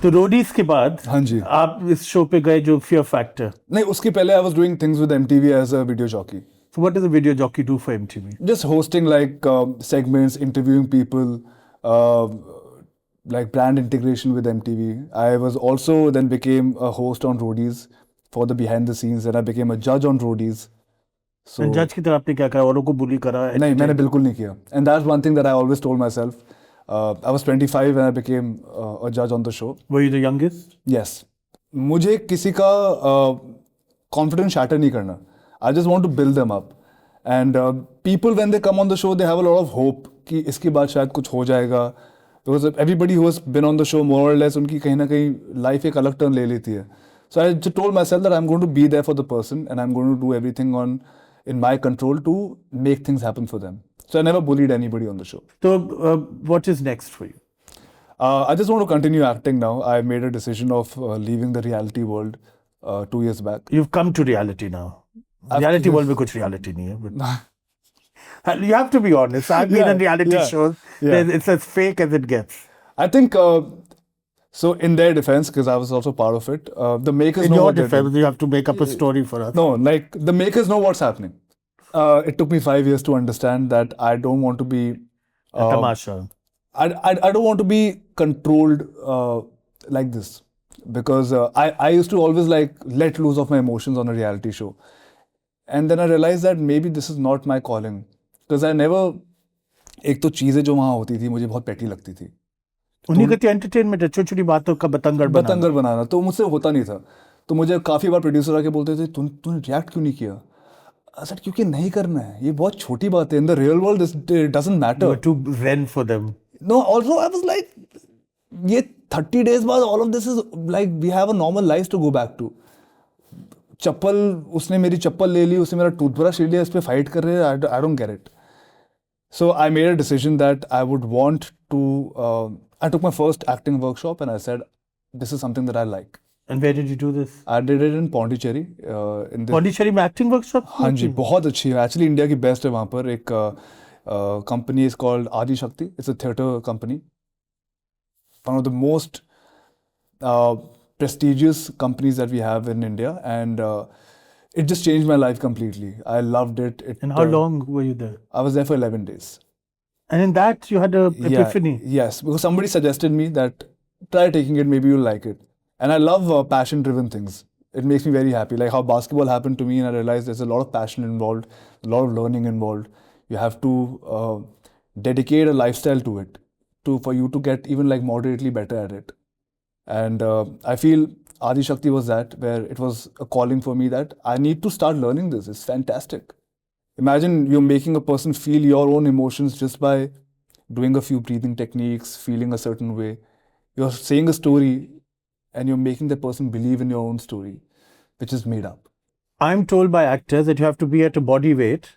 तो रोडीज के बाद हाँ जी। आप इस शो पे गए जो फियर फैक्टर. नहीं, उसके पहले I was doing things with MTV as a video jockey. So what does a video jockey do for MTV? Just hosting like segments, interviewing people, uh, like brand integration with MTV. I was also then became a host on Roadies for the behind the scenes, and I became a judge on Roadies. So जज की तरह आपने क्या करा, औरों को बुली करा? नहीं, मैंने बिल्कुल नहीं किया. And that's one thing that I always told myself. I was 25 when I became a judge on the show. Were you the youngest? Yes. मुझे किसी का confidence shatter नहीं करना. I just want to build them up. And people when they come on the show, they have a lot of hope कि इसके बाद शायद कुछ हो जाएगा. Because everybody who has been on the show more or less उनकी कहीं ना कहीं life एक अलग turn ले लेती है. So I just told myself that I'm going to be there for the person and I'm going to do everything in my control to make things happen for them. So I never bullied anybody on the show. So what is next for you? I just want to continue acting now. I made a decision of leaving the reality world 2 years back. You've come to reality now. Reality world में कुछ reality नहीं है. But you have to be honest. I've been in reality shows. It's as fake as it gets. I think so. In their defense, because I was also part of it, the makers In know your what they're defense, doing. you have to make up a story for us. No, like the makers know what's happening. It took me 5 years to understand that I don't want to be. Tamasha. I don't want to be controlled like this, because I used to always like let loose of my emotions on a reality show, and then I realized that maybe this is not my calling, because I never. एक तो चीजें जो वहाँ होती थी मुझे बहुत पेटी लगती थी. उन्हीं का एंटरटेनमेंट है, छोटी छोटी बातों का बतंगड़ बनाना तो मुझसे होता नहीं था. तो मुझे काफी बार प्रोड्यूसर आके बोलते थे तूने रिएक्ट क्यों नहीं किया. सर क्योंकि नहीं करना है, ये बहुत छोटी बात है. In the real world this doesn't matter. Too zen for them. No, also I was like, ये 30 days बाद all of this is like we have a normal life to go back to. चप्पल, उसने मेरी चप्पल ले ली, उसने मेरा toothbrush ले लिया, इस पे फाइट कर रहे हैं. I don't get it. So I made a decision that I would want to. I took my first acting workshop and I said, this is something that I like. And where did you do this? I did it in Pondicherry. Pondicherry में acting workshop? हाँ जी, बहुत अच्छी है. Actually India की best है वहाँ पर. एक company is called Adi Shakti. It's a theatre company. One of the most prestigious companies that we have in India, and it just changed my life completely. I loved it. And how long were you there? I was there for 11 days. And in that you had a epiphany? Yes, because somebody suggested me that try taking it, maybe you'll like it. And I love passion-driven things. It makes me very happy. Like how basketball happened to me, and I realized there's a lot of passion involved, a lot of learning involved. You have to dedicate a lifestyle to it for you to get even like moderately better at it. And I feel Adi Shakti was that, where it was a calling for me that I need to start learning this. It's fantastic. Imagine you're making a person feel your own emotions just by doing a few breathing techniques, feeling a certain way. You're saying a story and you're making the person believe in your own story, which is made up. I'm told by actors that you have to be at a body weight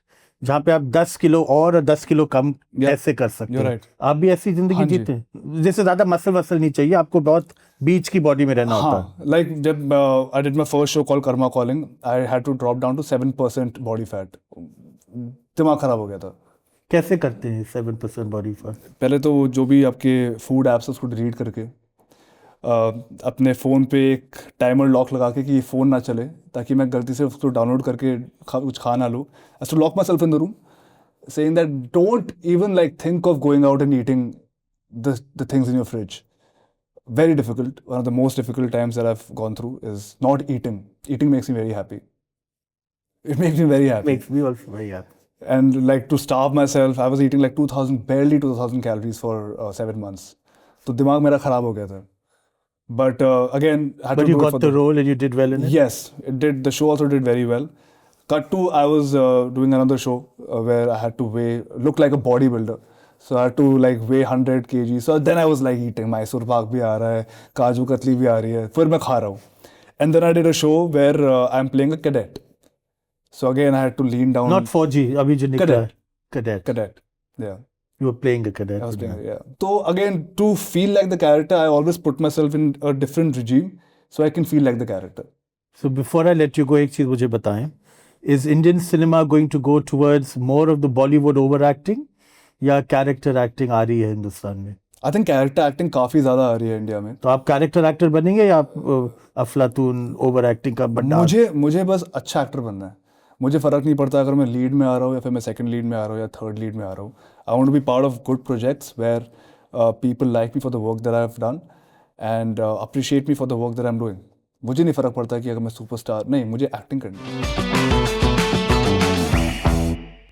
जहाँ पे आप 10 kilo और 10 kilo कम ऐसे कर सकते हैं. Right. आप भी ऐसी जिंदगी जीते हैं जैसे ज्यादा मसल नहीं चाहिए आपको, बहुत बीच की बॉडी में रहना होता है. Like जब I did my first show called Karma Calling, I had to drop down to 7% body fat. दिमाग खराब हो गया था. कैसे करते हैं 7% बॉडी फैट? पहले तो जो भी आपके फूड ऐप्स उसको डिलीट करके अपने फ़ोन पे एक टाइमर लॉक लगा के कि ये फ़ोन ना चले, ताकि मैं गलती से उसको डाउनलोड करके कुछ खा ना लूँ. I used to lock myself in the room, saying that don't even like think of going out and eating the things in your fridge. Very difficult. One of the most difficult times that I've gone through is not eating. Eating makes me very happy. It makes me very happy. Makes me also very happy. And like to starve myself, I was eating like barely 2,000 calories for 7 months. So दिमाग मेरा खराब हो गया था. But again, had but to you do got it for the role and you did well in it? Yes, it did. The show also did very well. Cut to, I was doing another show where I had to look like a bodybuilder. So I had to like weigh 100 kg. So then I was like eating. Mysore Pak bhi aa raha hai, Kaju Katli bhi aa rahi hai. Fir main kha raha hu. And then I did a show where I'm playing a cadet. So again, I had to lean down. Not 4G, abhi jo nikla. Cadet. Yeah. You were playing a cadet. I was playing, yeah. So again, to feel like the character, I always put myself in a different regime so I can feel like the character. So before I let you go, एक चीज मुझे बताएं. Is Indian cinema going to go towards more of the Bollywood overacting या character acting आ रही है हिंदुस्तान में? I think character acting काफ़ी ज़्यादा आ रही है इंडिया में. तो आप कैरेक्टर एक्टर बनेंगे या आप अफलातून ओवर एक्टिंग का बंदा? मुझे बस अच्छा एक्टर बनना है. मुझे फ़र्क नहीं पड़ता अगर मैं लीड में आ रहा हूँ या फिर मैं सेकंड लीड में आ रहा हूँ या थर्ड लीड में आ रहा हूँ. I want to be part of good projects where people like me for the work that I have done and appreciate me for the work that I am doing. मुझे नहीं फ़र्क पड़ता कि अगर मैं सुपरस्टार, नहीं, मुझे एक्टिंग करनी है.